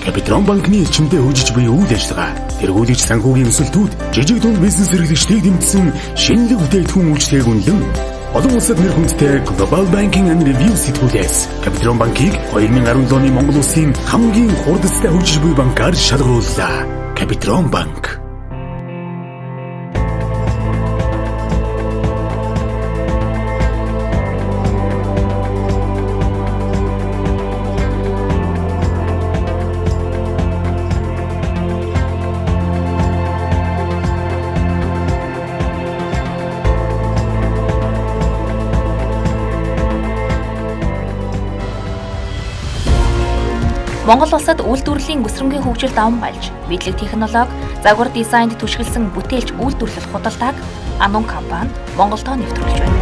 Капитрон банкны эрчимдээ хөгжиж буй үйл ажиллагаа, тэргүүлэгч санхүүгийн өсөлтүүд, жижиг дунд бизнес эрхлэгчдийг дэмжсэн шинэлэг бүтээгдэхүүн үйлчлэгийг үнэлэн олон улсад нэр хүндтэй Global Banking and Review сэтгүүлээс Капитрон банкийг 2017 оны Монгол улсын хамгийн хурдтай хөгжиж буй банкаар шалгарууллаа. Капитрон банк. Монгол улсад үйлдвэрлэлийн өсрөнгийн хөгжил даван болж, мэдлэг технологи, загвар дизайнд түшиглсэн бүтээлч үйлдвэрлэл худалдааг Анун компани Монголдоо нэвтрүүлж байна.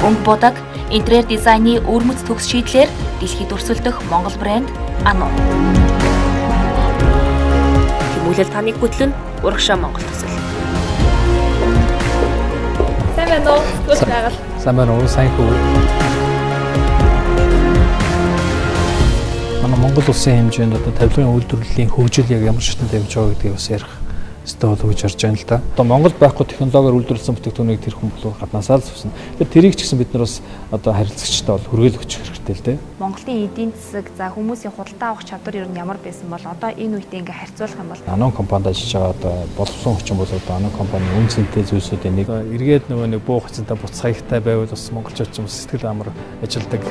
Өнгө будаг, интерьер дизайны өрмөц төгс шийдлэр дэлхийд өрсөлдөх Монгол брэнд Анун. Тэмүүлэл таныг бүтлэн урагшаа Монгол төсөл. Сайн байна уу? Түлх байгаль. Сайн байна уу? Сайн хөө. Монгол улсын хэмжээнд одоо тавилгын үйлдвэрлэлийн хөгжил яг ямар шатнд явж байгаа гэдгийг бас ярих ёстой болов гэж харж байна л да. Одоо Монголд байхгүй технологиор үйлдвэрлэсэн бүтээгдэхүүнийг тэр хүн бол гаднаасаа л зовсон. Тэгэхээр тэрийг ч гэсэн бид нар бас одоо харилцагчтай бол хүргээл өгч хэрэгтэй л дээ. Монголын эдийн засаг за хүмүүсийн худалдаа авах чадвар ер нь ямар байсан бол одоо энэ үедээ ингээ харьцуулах юм бол Анун компанид ажиллаж байгаа одоо боловсон хүчин бол одоо Анун компанийн үн цэнтэй зүйлсүүдийн нэг эргээд нэг буу хацантай буцах хаягтай байвал бас монголчууд ч бас сэтгэл амар ажилдаг.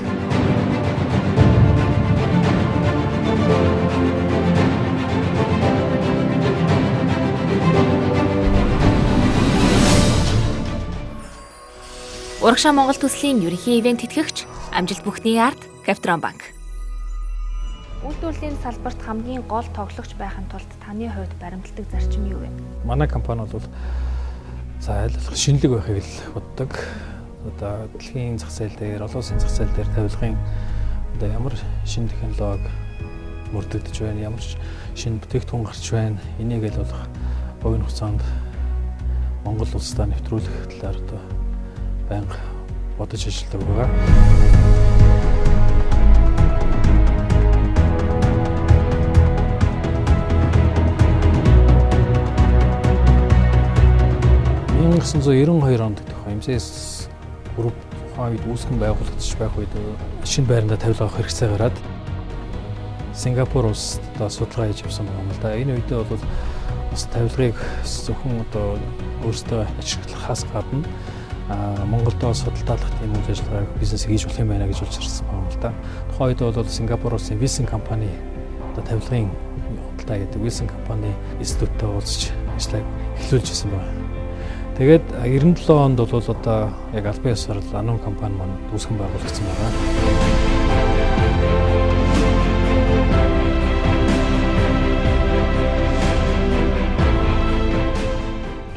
Урагшаа Монгол төслийн ерөнхий ивент тэтгэгч амжилт бүхний ард Капитрон банк. үйлдвэрлэлийн салбарт хамгийн гол тоглогч байхын тулд таны хувьд баримтлагдаг зарчим юу вэ? Манай компани бол за айлчлах шинэлэг байхыг л боддог. Одоо дэлхийн зах зээл дээр, олон улсын зах зээл дээр тавилгын одоо ямар шинэ технологи мөрдөгдөж байна, ямар шинэ бүтээгдэхүүн гарч байна. Энийг л болох богино хугацаанд Монгол улсдаа нэвтрүүлэх талаар одоо банк бодож ажилладаг байгаа. Мөн 1992 онд МСС групп хойд үүсгэн байгуулагдчих байх үед шинэ байранда тавилга авах хэрэгцээ гараад Сингапур улсад судалгаа хийж явсан байгаа юм л да. Энэ үедээ бол бас тавилгыг зөвхөн одоо өөрсдөө ашиглахаас гадна Монголдо судалдаалах тийм үйл ажиллагааг бизнес хийж болох юм байна гэж болж ирсэн байна л да. Тухайн үед бол Сингапур улсын Wilson компани одоо тавилгын худалдаа гэдэг Wilson компани институттай уулзч ажиллагааг эхлүүлж ирсэн байна. Тэгээд 97 онд бол одоо яг албан ёсоор Анун компани маань үүсгэн байгуулагдсан байна.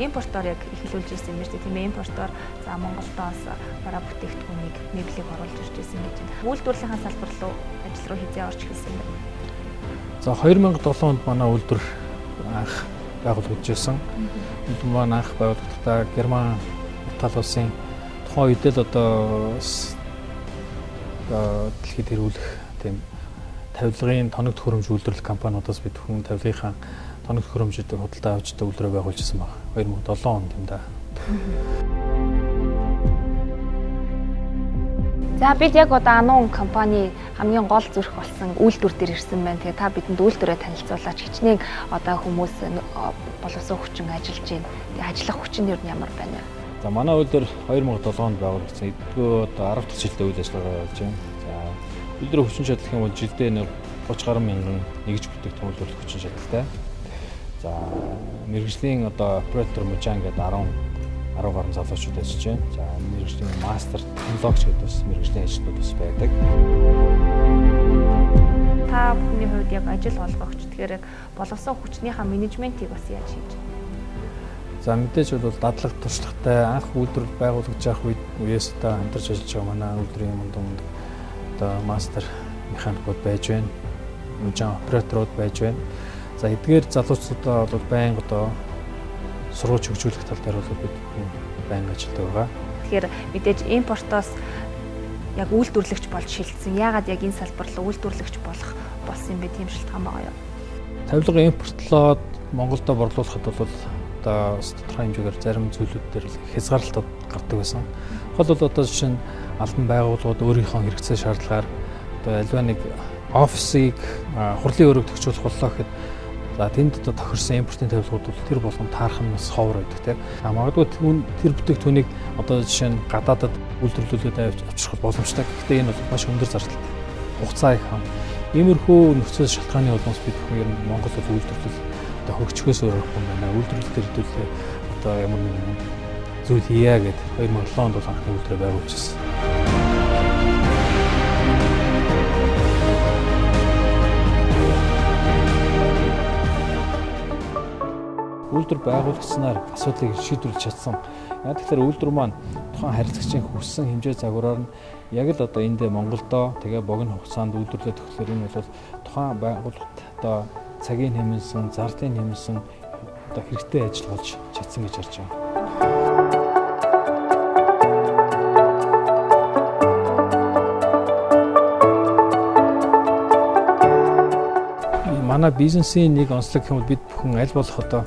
Импортоор яг эхлүүлж ирсэн юм шүү дээ. Тийм ээ, импортоор за Монголдоос бараа бүтээгдэхүүнийг мэдлэг оруулж ирж ирсэн гэж байна. Үйлдвэрлэлийн салбар руу ажил руу хизээ орж эхэлсэн юм байна. За 2007 онд манай үйлдвэр анх байгуулагдж ирсэн. Үйлдвэр маань анх байгууллагахдаа Герман Итали улсын тухайн үед л одоо дэлхийд хэрүүлэх тийм тавилгын тоног төхөөрөмж үйлдвэрлэх компаниудаас бид хүн тавилгынхаа тоног төхөөрөмжүүдийг худалдаа авч үйлдвэрээ байгуулж ирсэн байна. 2007 онд юм да. За бид яг одоо Анун компани хамгийн гол зүрх болсон үйлдвэр дээр ирсэн байна. Тэгээ та бидэнд үйлдвэрээ танилцуулаач. Хичнээн одоо хүмүүс боловсон хүчин ажиллаж байна. Тэгээ ажиллах хүчин нь ямар байна вэ? За манай үйлдвэр 2007 онд байгуулагдсан. Эдгээр одоо 10 дахь жилдээ үйл ажиллагаа явуулж байна. За үйлдвэрийн хүчин чадал гэх юм бол жилдээ 30 гаруй мянган нэгж бүтээгдэхүүн үйлдвэрлэх хүчин чадалтай. За мэргэжлийн одоо оператор мужаан гэдэг 10 гаруй залуучууд ажиллаж байна. За мэргэжлийн мастер технологич гэдэг бас мэргэжлийн ажилтнууд бас байдаг. Та бүхний хувьд яг ажил олгогч тэгэхээр яг боловсон хүчнийхээ менежментийг бас яаж хийж байна? За мэдээж бол дадлаг туршлагатай анх үйлдвэр байгуулагдж байх үеэс одоо хамтарч ажиллаж байгаа манай үйлдвэрийн дунд одоо мастер механикууд байж байна. Мужаан операторууд байж байна. За эдгээр залуучуудаа бол байнга одоо сургууль хөгжүүлэх тал дээр бол бид байнга ажилладаг байгаа. Тэгэхээр мэдээж импортоос яг үйлдвэрлэгч болж шилжсэн? Яагаад яг энэ салбар руу үйлдвэрлэгч болох болсон юм бэ? Тийм шалтгаан байгаа юу? Тавилга импортлоод Монголдо борлуулахад бол одоо тодорхой хэмжээгээр зарим зүйлүүд дээр хязгаарлалтууд гардаг байсан. Гол бол одоо жишээ нь албан байгууллагууд өөрийнхөө хэрэгцээ шаардлагаар одоо альва нэг офисыг хурлын өрөөг төгсгөх боллоо гэхэд за тэнд одоо тохирсон импортын тавилгууд бол тэр болгон таарах нь бас ховор байдаг тийм. Магадгүй тэр бүтээгдэхүүнийг одоо жишээ нь гадаадад үйлдвэрлүүлээд авчрах боломжтой. Гэхдээ энэ бол маш өндөр зардалтай. Хугацаа их хам. Иймэрхүү нөхцөл шалтгааны улмаас бид бүхэн ер нь Монгол үйлдвэрлэл одоо хөгжихөөс өөрөхгүй юм байна. Үйлдвэрлэл төр хэдүүлээ одоо ямар нэгэн зүйл хийя гэд 2007 онд бол анхны үйлдвэрээ байгуулжсэн. Үйлдвэр байгуулагдсанаар асуудлыг шийдвэрлэж чадсан. Яг тэгэхээр үйлдвэр маань тухайн харилцагчийн хүссэн хэмжээ загвараар нь яг л одоо эндээ Монголдо тэгээ богино хугацаанд үйлдвэрлэх тэгэхээр энэ бол тухайн байгууллагт одоо цагийн хэмнэлсэн, зардын хэмнэлсэн одоо хэрэгтэй ажил болж чадсан гэж харж байна. Манай бизнесийн нэг онцлог юм бол бид бүхэн аль болох одоо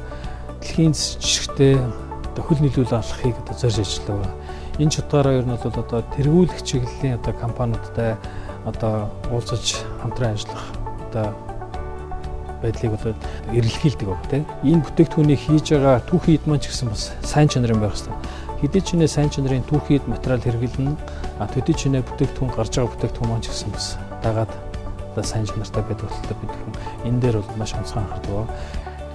дэлхийн жишгтэй одоо хөл нийлүүл алхахыг одоо зорж ажилладаг байна. Энэ чухалаараа ер нь бол одоо тэргүүлэх чиглэлийн одоо компаниудтай одоо уулзаж хамтран ажиллах одоо байдлыг бол эрэлхийлдэг баг тийм. Энэ бүтээгдэхүүнийг хийж байгаа түүхийд маань ч гэсэн бас сайн чанарын байх хэрэгтэй. Хэдий ч нэ сайн чанарын түүхийд материал хэрэглэнэ. Төдий ч нэ бүтээгдэхүүн гарч байгаа бүтээгдэхүүн маань ч гэсэн бас дагаад одоо сайн чанартай байдаг болохоор бид бүхэн энэ дээр бол маш онцгой анхаардаг.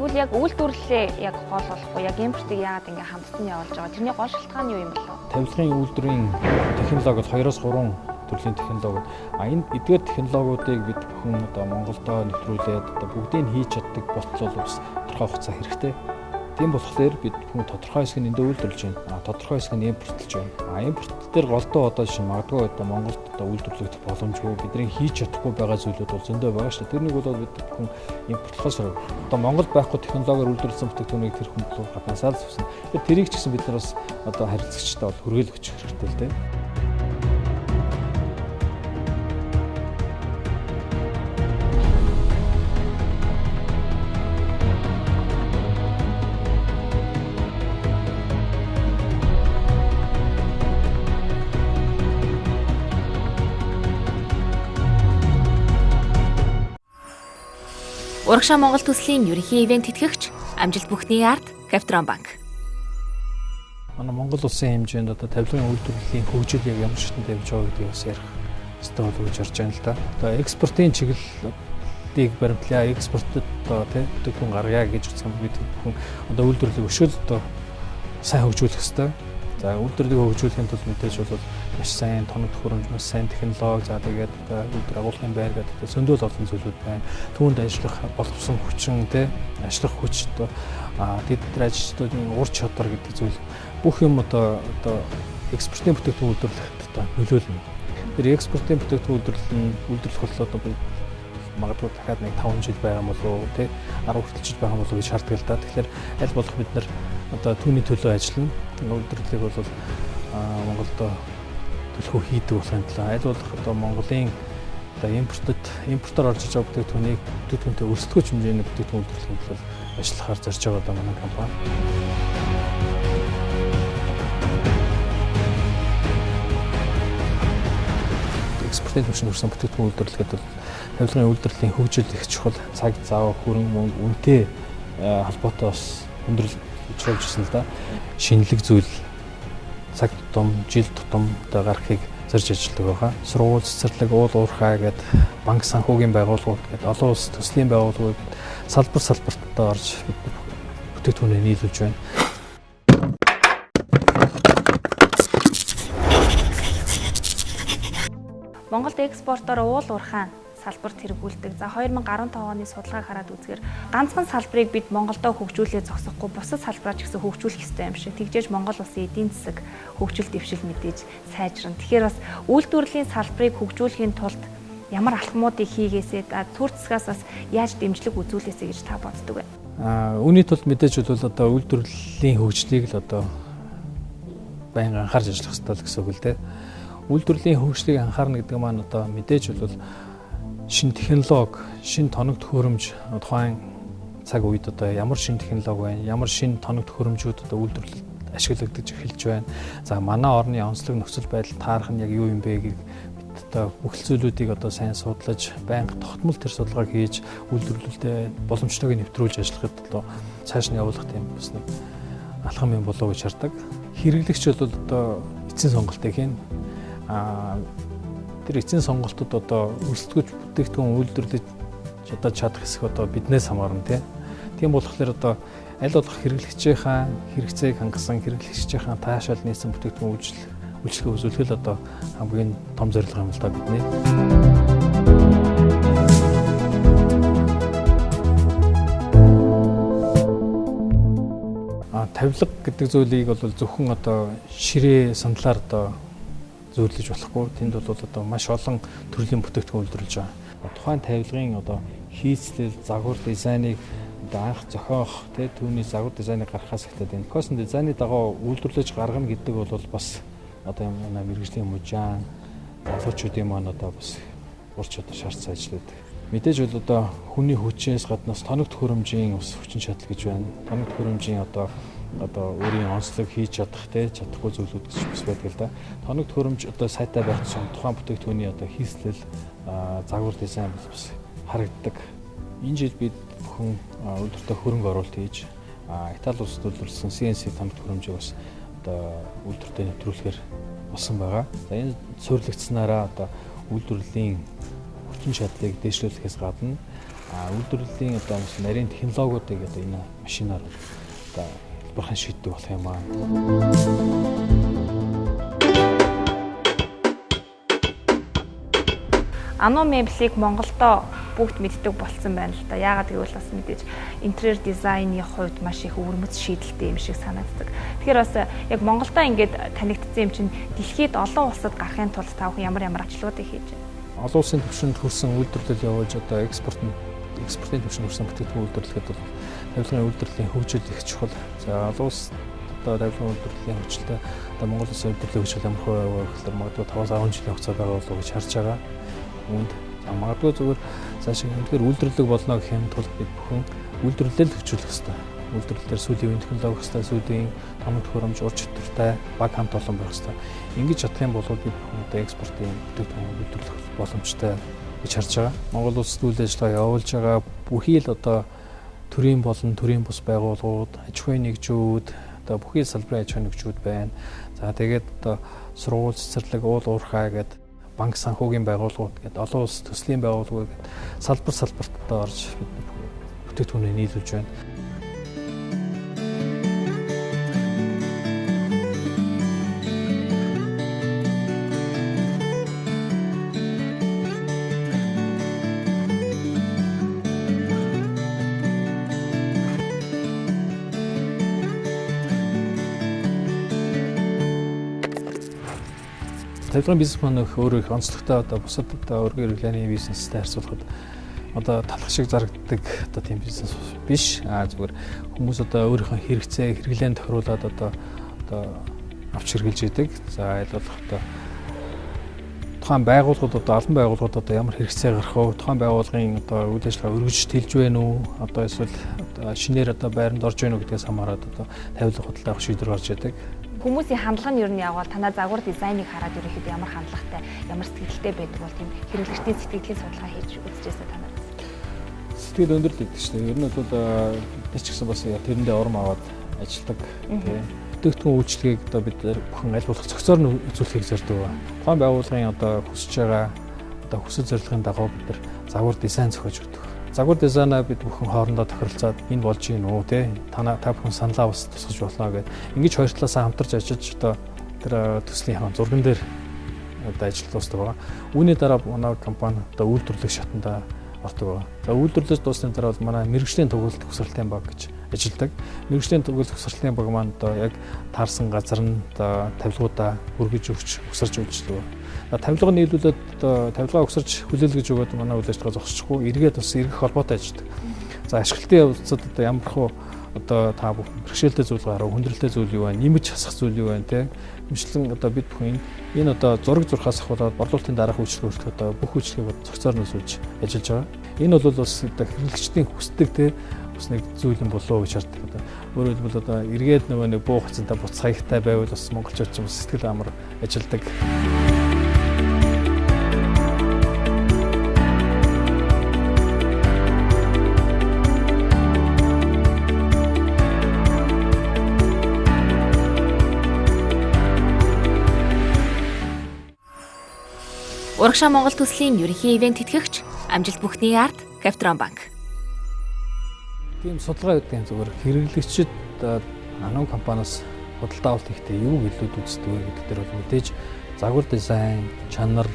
Тэгвэл яг үйлдвэрлэлээ яг гол болохгүй яг импортыг яагаад ингэ хамтдан явуулж байгаа? Тэрний гол шалтгаан юу юм бэ? Тавилгын үйлдвэрийн технологи бол 2-3 төрлийн технологи. Энэ эдгээр технологиудыг бид бүхэн одоо Монголдо нэвтрүүлээд одоо бүгдийг хийж чаддаг болтол бас тодорхой хугацаа хэрэгтэй. Тийм болохоор бид бүхэн тодорхой хэсэг нь эндээ үйлдвэрлэж байна. Тодорхой хэсэг нь импортлж байна. Импорт дээр голдоо одоо жишээ магадгүй одоо Монголд одоо үйлдвэрлэгдэх боломжгүй бидний хийж чадахгүй байгаа зүйлүүд бол зөндөө байгаа шүү дээ. Тэрнийг бол бид бүхэн импортлохоос одоо Монголд байхгүй технологиор үйлдвэрлэсэн бүтээгдэхүүнийг тэр хүн рүү гадаасаа л авсан. Тэгэхээр тэрийг ч гэсэн бид нар бас одоо харилцагчтай бол хүргээл өгчих хэрэгтэй л дээ. Урагшаа Монгол төслийн ерөнхий ивент тэтгэгч амжилт бүхний ард Капитрон банк. Манай Монгол улсын хэмжээнд одоо тавилгын үйлдвэрлэлийн хөгжил яг ямар шатнд явж байгаа гэдгийг бас ярих хэрэгтэй болов гэж харж байна л да. Одоо экспортын чиглэлийг баримтлаа, экспортод одоо тий бүтээгдэхүүн гаргая гэж үзсэн бид бүхэн одоо үйлдвэрлэлийг өшөөл одоо сайн хөгжүүлэх хэрэгтэй. За үйлдвэрлэлийг хөгжүүлэхийн тулд мэдээж бол маш сайн тоног төхөөрөмж, маш сайн технологи, за тэгээд үйлдвэр агуулгын байр гэдэг зөндөл олон зүйлүүд байна. Түүнд ажиллах боловсон хүчин тий ажиллах хүч одоо тэд нар ажилчдын ур чадвар гэдэг зүйл бүх юм одоо экспортын бүтээгдэхүүн үйлдвэрлэхэд одоо нөлөөлнө. Тэр экспортын бүтээгдэхүүн үйлдвэрлэх бол одоо магадгүй дахиад нэг 5 жил байгаа юм болов уу тий 10 хүртэл жил байгаа юм болов уу гэж шаарддаг л да. Тэгэхээр аль болох бид нар одоо түүний төлөө ажиллана. Үйлдвэрлэлийг бол Монголдо төлхөө хийдэг болохын тулд аль болох одоо Монголын одоо импортоор орж иж байгаа бүтээгдэхүүнтэй өрсөлдөхөж хэмжээний бүтээгдэхүүн үйлдвэрлэхэд бол ажиллахаар зорж байгаа даа манай компани. Экспортын түвшинд хүрсэн бүтээгдэхүүн үйлдвэрлэхэд бол тавилгын үйлдвэрлэлийн хөгжил их чухал. Цаг зав, хөрөнгө мөнгө, үнэтэй холбоотой бас өндөрлөж ирсэн л да. Шинэлэг зүйл цаг тутам, жил тутам одоо гарахыг зорж ажилладаг байгаа. Сургууль, цэцэрлэг, уул уурхай гэдэг банк санхүүгийн байгууллагууд гэдэг олон улс төслийн байгууллагууд салбартаа орж бүтээгдэхүүнээ нийлүүлж байна. Монголд экспортоор уул уурхай салбарт хэрэгүүлдэг. За 2015 оны судалгааг хараад үзэхээр ганцхан салбарыг бид Монголдо хөгжүүлээ зогсохгүй бусад салбараа ч гэсэн хөгжүүлэх ёстой юм шиг. Тэгжээж Монгол улсын эдийн засаг хөгжил дэвшил мэдээж сайжрна. Тэгэхээр бас үйлдвэрлэлийн салбарыг хөгжүүлэхийн тулд ямар алхмуудыг хийгээсээ төр засгаас бас яаж дэмжлэг үзүүлээсэй гэж та боддог вэ? Үүний тулд мэдээж бол одоо үйлдвэрлэлийн хөгжлийг л одоо байнга анхаарч ажиллах хэрэгтэй гэсэн үг л дээ. Үйлдвэрлэлийн хөгжлийг анхаарна гэдэг маань одоо мэдээж бол шинэ технологи, шинэ тоног төхөөрөмж тухайн цаг үед одоо ямар шинэ технологи байна, ямар шинэ тоног төхөөрөмжүүд одоо үйлдвэрлэлд ашиглагдаж эхэлж байна. За манай орны онцлог нөхцөл байдал таарах нь яг юу юм бэ гэдэг одоо бүх зүйлүүдийг одоо сайн судлаж, байнга тогтмол төр судалгааг хийж үйлдвэрлэлдээ боломжтойг нэвтрүүлж ажиллахад одоо цааш нь явуулах тийм бас нэг алхам юм болов уу гэж хардаг. Хэрэглэгч бол одоо эцсийн сонголтыг хийн. Тэр эцсийн сонголтод одоо өрсөлдөгч бүтээгдэхүүн үйлдвэрлэж одоо чадах хэсэг одоо биднээс хамаарна тийм болохоор одоо аль болох хэрэглэгчийнхаа хэрэгцээг хангасан, хэрэглэгчийнхаа таашаал нийцсэн бүтээгдэхүүн үйлчлэгээ үзүүлэх л одоо хамгийн том зорилго юм л да бидний. Тавилга гэдэг зүйлийг бол зөвхөн одоо ширээ сандлаар одоо зөөрлөж болохгүй. Тэнд бол одоо маш олон төрлийн бүтээгдэхүүн үйлдвэрлэж байгаа. Тухайн тавилгын одоо хийцлэл, загвар дизайныг одоо анх зохиох, түүний загвар дизайныг гаргахаас эхлээд энэ кост дизайны дагуу үйлдвэрлэж гаргана гэдэг бол бас одоо юм мэргэжлийн мужаан залуучуудын маань одоо бас урч одоо шаарц ажилладаг. Мэдээж бол одоо хүний хүчээс гаднаас тоног төхөөрөмжийн ус хүчин чадал гэж байна. Тоног төхөөрөмжийн одоо өөрийн онцлог хийж чадах чадахгүй зүйлүүд гэж бас байдаг л да. Тоног төхөөрөмж одоо сайтай байх тусам тухайн бүтээгдэхүүний одоо хийслэл, загвар дизайн бас харагддаг. Энэ жил бид бүхэн үйлдвэртээ хөрөнгө оруулалт хийж Итали улсад үйлдвэрлэсэн CNC тоног төхөөрөмжийг бас одоо үйлдвэртээ нэвтрүүлэхээр болсон байгаа. За энэ суйрлагдсанараа одоо үйлдвэрлэлийн хүчин чадлыг дээшлүүлэхээс гадна үйлдвэрлэлийн одоо нарийн технологиудыг одоо энэ машинаар одоо хэлбэрхэн шийддэг болох юм аа. Ано меблийг Монголдо бүгд мэддэг болсон байна л да. Яагаад гэвэл бас мэдээж интерьер дизайны хувьд маш их өвөрмөц шийдэлтэй юм шиг санагддаг. Тэгэхээр бас яг Монголдо ингээд танигдсан юм чинь дэлхийд олон улсад гарахын тулд та бүхэн ямар ачлалуудыг хийж байна? Олон улсын түвшинд хүрсэн үйлдвэрлэл явуулж одоо экспортын түвшинд хүрсэн бүтээгдэхүүн үйлдвэрлэхэд бол тавилгын үйлдвэрлэлийн хөгжил их чухал. За олон улс одоо тавилгын үйлдвэрлэлийн хөгжилтэй одоо Монгол улсын үйлдвэрлэлийн хөгжил ямар хувь вэ гэхээр магадгүй 5-10 жилийн хугацаа байгаа болов уу гэж харж байгаа. Үүнд магадгүй зүгээр цаашаа үнэхээр үйлдвэрлэг болно гэх юм тул бид бүхэн үйлдвэрлэлд хөгжүүлэх хэрэгтэй. Үйлдвэрлэлээр сүүлийн үеийн технологи хэрэгтэй, сүүлийн тоног төхөөрөмж, ур чадвартай, баг хамт олон байх хэрэгтэй. Ингэж чадах юм бол бид бүхэн одоо экспортын бүтээгдэхүүн үйлдвэрлэх боломжтой гэж харж байгаа. Монгол улсад үйл ажиллагаа явуулж байгаа бүхий л одоо төрийн болон төрийн бус байгууллагууд, аж ахуйн нэгжүүд, одоо бүхий салбарын аж ахуйн нэгжүүд байна. За тэгээд одоо сургууль, цэцэрлэг, уул уурхай гэдэг банк санхүүгийн байгууллагууд гэдэг олон улс төслийн байгууллагууд салбарт одоо орж бүтээгдэхүүнээ нийлүүлж байна. Тавилгын бизнес маань өөрөө их онцлогтой одоо бусад одоо өргөн хэрэглээний бизнестэй харьцуулахад одоо талах шиг зарагддаг одоо тийм бизнес биш. Зүгээр хүмүүс одоо өөрийнхөө хэрэгцээ хэрэглээнд тохируулаад одоо авч хэрглэж идэг. За аль болох одоо тухайн байгууллагууд одоо албан байгууллагууд одоо ямар хэрэгцээ гарах вэ? Тухайн байгууллагын одоо үйл ажиллагаа өргөж тэлж байна уу? Одоо эсвэл шинээр одоо байранд орж байна уу гэдгээс хамаарат одоо тавилга хөдөлгөөний шийдвэр гарч идэг. Хүмүүсийн хандлага нь юу нь явбал танаа загвар дизайныг хараад ерөөхдөө ямар хандлагатай, ямар сэтгэлтэй байдаг бол тийм хэрэглэгчдийн сэтгэлийн судалгаа хийж үзчихсэн танаа. Сэтгэл өндөрлөг гэдэг чинь ер нь бол бид ч гэсэн бас тэрэндээ урам аваад ажилладаг тийм. Бүтээгдэхүүн үйлчлэгийг одоо бид бүхэн аль болох зохицоор нь үзүүлэхийг зорддог ба. Тухайн байгууллагын одоо хүсэж байгаа одоо хүсэл зорилгын дагуу бид нар загвар дизайн зохиож өгдөг. Загвар дизайнаа бид бүхэн хоорондоо тохиролцоод энэ болж гин үү те та бүхэн саналаа бас тусгаж болно гэд ингэж хоёр талаасаа хамтарч ажиллаж одоо тэр төслийн зурган дээр одоо ажил дуустдаг байгаа. Үүний дараа манай компани одоо үйлдвэрлэх шатанда ордог байгаа. За үйлдвэрлэж дуусны дараа бол манай мэргэжлийн төгөлт төгсрөлтийн баг гэж ажилладаг. Мэргэжлийн төгөлт төгсрөлтийн баг маань одоо яг таарсан газар нь одоо тавилгуудаа хүргэж өгч өсөрч үйлчлдэг. Тавилга нийлүүлээд тавилгаа өгсөрч хүлээлгэж өгөөд манай үйл ажиллагаа зогсчихгүй эргээд бас эргэх холбоотой ажилладаг. За ашиглалтын явцад одоо ямар хөө одоо та бүхэн бэрхшээлтэй зүйл гарав, хүндрэлтэй зүйл юу байна, нэмж хасах зүйл юу байна те. Мөрчлэн одоо бид бүхэн энэ одоо зураг зурхаас ахуулаад борлуулалтын дараах үйлчлэг хүртэл одоо бүх үйлчлэгийг цогцоор нөлөөлж ажиллаж байгаа. Энэ бол бас одоо хэрэглэгчдийн хүсдэг те бас нэг зүйл юм болоо гэж харддаг одоо. Өөрөөр хэлбэл одоо эргээд нөгөө нэг буу хацантай буц хаягтай байвал бас монголчууд ч юм сэтгэл амар ажилладаг. Урагшаа Монгол төслийн ерөнхий ивент тэтгэгч амжилт бүхний ард Капитрон банк. Тийм судалгаа гэдэг юм зүгээр хэрэглэгчид анон компаниас худалдаа авалт хийхдээ юу илүүд үздэг вэ гэдэг дээр бол мэдээж загвар дизайн, чанар,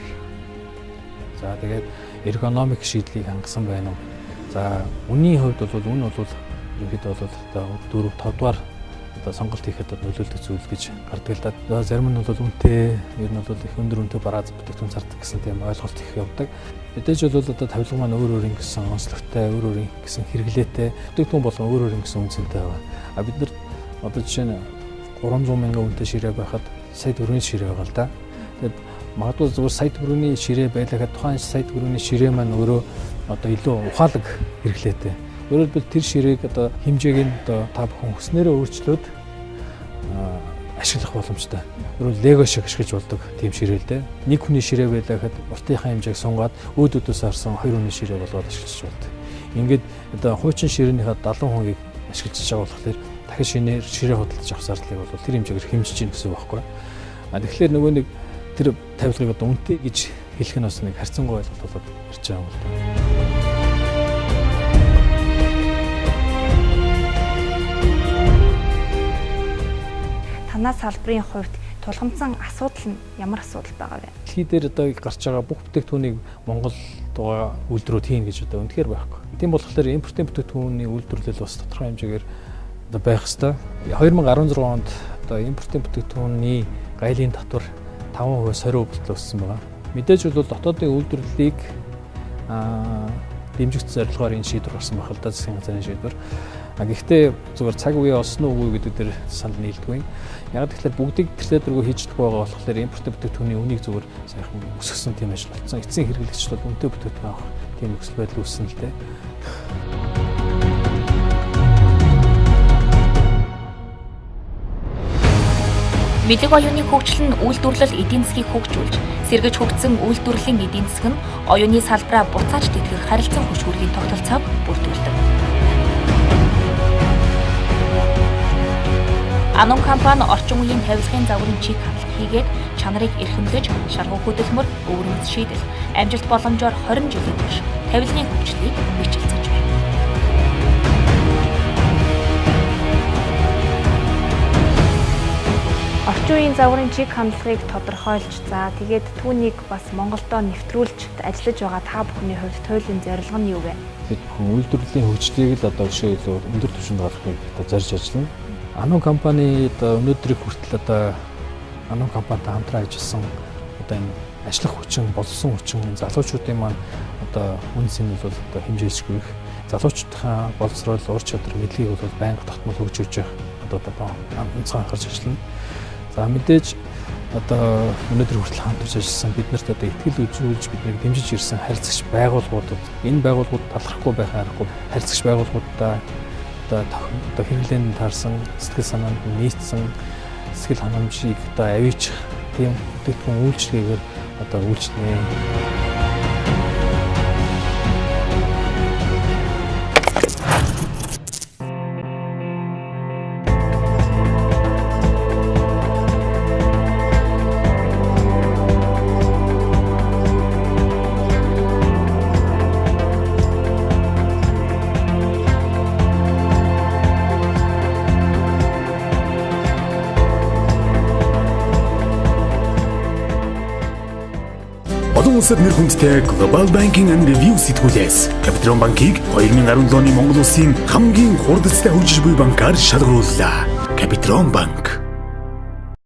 за тэгээд эргономик шийдлийг хангасан байна уу. За үнийн хувьд бол үн бол ерөнхийдөө бол одоо 4-5 дугаар одоо сонголт хийхэд нөлөөлдөг зүйл гэж гардаг л да. Зарим нь бол үнэтэй, ер нь бол их өндөр үнэтэй барааз бүтээгдэхүүн зардаг гэсэн тийм ойлголт их явдаг. Мэдээж бол одоо тавилга маань өөр өөр ингэсэн онцлогтой, өөр өөр ингэсэн хэрэглээтэй, бүтээгдэхүүн болгон өөр өөр ингэсэн үнцэнтэй байна. А бид нар одоо жишээ нь 300 мянган үнэтэй ширээ байхад сая төгрөгийн ширээ байгаа л да. Тэгэд магадгүй зөвхөн сая төгрөгийн ширээ байлахад тухайн сая төгрөгийн ширээ маань өөрөө одоо илүү ухаалаг хэрэглээтэй. Өөрөөр хэлбэл тэр ширээг одоо хэмжээг нь одоо та бүхэн хүснээрээ өөрчлөөд ашиглах боломжтой. Өөрөөр лего шиг ашиглаж болдог тийм ширээ л дээ. Нэг хүний ширээ байлаа гэхэд уртынхаа хэмжээг сунгаад өөдөөдөөс харсан 2 хүний ширээ болгоод ашиглаж болдог. Ингээд одоо хуучин ширээнийхээ 70%-ийг ашиглаж байгаа болохоор дахин ширээ худалдаж авах зардлыг бол тэр хэмжээгээр хэмжиж гин гэсэн үг байхгүй. А тэгэхээр нөгөө нэг тэр тавилгыг одоо үнэтэй гэж хэлэх нь бас нэг харьцангуй ойлголт болоод ирж байгаа юм л да. Танай салбарын хувьд тулгамдсан асуудал нь ямар асуудал байгаа вэ? Дэлхий дээр одоо гарч байгаа бүх бүтээгдэхүүнийг Монголд байгаа үйлдвэрүүд хийн гэж одоо үнэхээр байхгүй. Тийм болохоор импортын бүтээгдэхүүний үйлдвэрлэл бас тодорхой хэмжээгээр одоо байх ёстой. 2016 онд одоо импортын бүтээгдэхүүний гайлын татвар 5% сорив өвөлтөд өссөн байгаа. Мэдээж бол дотоодын үйлдвэрлэлийг дэмжих зорилгоор энэ шийдвэр гарсан байх л да, засгийн газрын шийдвэр. Гэхдээ зүгээр цаг үе олсон уу гэдэг дээр санал нийлдэггүй. Яг тэгэхээр бүгдийг тэр дээргүй хийж чадах байгаа болохоор импортын бүтээгдэхүүний үнийг зүгээр сайхан өсгсөн тийм ажил болсон. Эцсийн хэрэглэгчд бол үнэтэй бүтээгдэхүүн авах тийм нөхцөл байдал үүссэн л дээ. Мэдлэг оюуны хөгжил нь үйлдвэрлэл эдийн засгийг хөгжүүлж, сэргэж хөгжсөн үйлдвэрлэлийн эдийн засаг нь оюуны салбараа буцааж тэтгэх харилцан хөшүүргийн тогтолцоог бүрдүүлдэг. Анон компани орчин үеийн тавилгын загварын чиг хандлага хийгээд чанарыг эрхэмлэж, шаргуу хөдөлмөр, өвөрмөц шийдэл, амжилт боломжоор 20 жилийн турш тавилгын хөгжлийг бичлэлцэж байна. Орчин үеийн загварын чиг хандлагыг тодорхойлж, за тэгээд түүнийг бас Монголдо нэвтрүүлж ажиллаж байгаа та бүхний хувьд туйлын зорилго нь юу вэ? Бид бүхэн үйлдвэрлэлийн хөгжлийг л одоо өшөө илүү өндөр түвшинд гаргахыг зорж ажиллана. Анон компани одоо өнөөдрийг хүртэл одоо анон компанитай хамтран ажилласан одоо энэ ажиллах хүчин, болсон хүчин залуучуудын маань одоо үнс нь бол одоо хэмжээшгүй их. Залуучуудынхаа боловсрол, ур чадвар, мэдлэгийг бол байнга тогтмол хөгжүүлж явах одоо онцгой анхаарч ажиллана. За мэдээж одоо өнөөдөр хүртэл хамтарч ажилласан бид нарт одоо ихтгэл үзүүлж биднийг дэмжиж ирсэн харилцагч байгууллагуудад энэ байгууллагууд талархахгүй байх аргагүй харилцагч байгууллагуудаа одоо хэрэглээнд таарсан сэтгэл санаанд нийцсэн сэтгэл ханамжийг одоо авьяачих тийм бүтээгдэхүүн үйлчлэгээр одоо үйлчлэнэ. Олон улсад нэр хүндтэй Global Banking and Review сэтгүүлээс Капитрон банкийг 2017 оны Монгол улсын хамгийн хурдтай хөгжиж буй банкаар шалгарууллаа. Капитрон банк